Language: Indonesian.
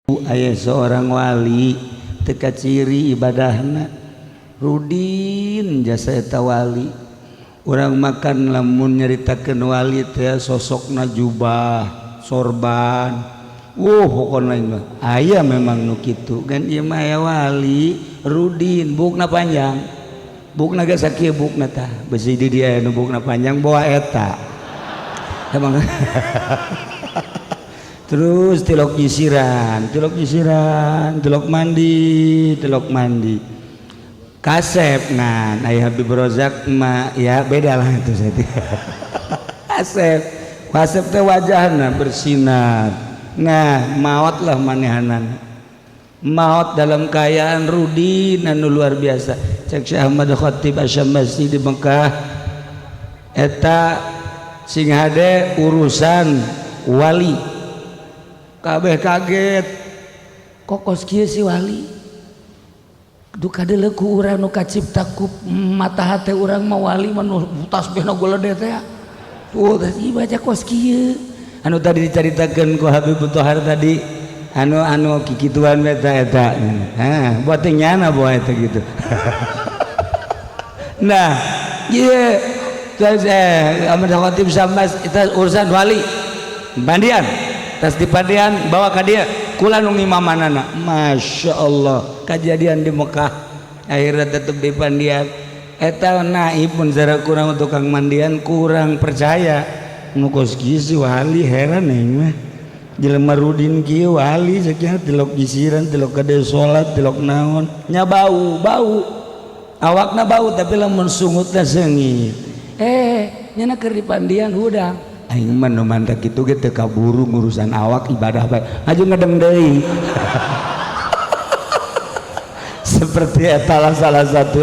Aya seorang wali teka ciri ibadahna Rudin jasa eta wali. Urang makan lamun nyaritakeun wali teh sosokna jubah sorban. Pokona mah aya memang nu kitu kan ieu mah aya wali Rudin bukna panjang. Bukna ge sakieu bukna tah. Besi di dia nu bukna panjang bawa eta. Emang terus tilok nyisiran, tilok mandi, kasep nah, ayah Habib Rozak mah ya beda lah itu saya. kasep teh wajahna bersinar, nah maot lah manehanan, maot dalam kayaan Rudin anu luar biasa. Cek Syekh Ahmad Khatib Asy'amasi di Mekah, eta sing hade urusan wali. Kabeh kaget kok kos kieu si wali duka deuleu ku urang nu kacipta ku mata hate urang mah wali mah nu tasbihna golede teh tuh tadi baca kos kieu anu tadi dicaritakeun ku Habib Thohar tadi anu kikituan eta buat teh nyana bae eta gitu. Nah ieu Ahmad Khatib Syambas eta urusan wali mandian tas di padean bawa ka dia kula nu ngimamanana. Masya Allah kejadian di Mekah akhirnya tetep di pandian eta naib pun zara kurang tukang mandian kurang percaya nu kos kieu si wali heran mah jelema Rudin kieu wali sakieu tilok gisiran tilok kade salat tilok naon nya bau awakna bau tapi lamun sungutna seungit nyana keur di pandian hudang aing mah nu mantak kitu ge teu kaburu ngurusan awak ibadah bae aju ngedeng deui. Seperti eta salah satu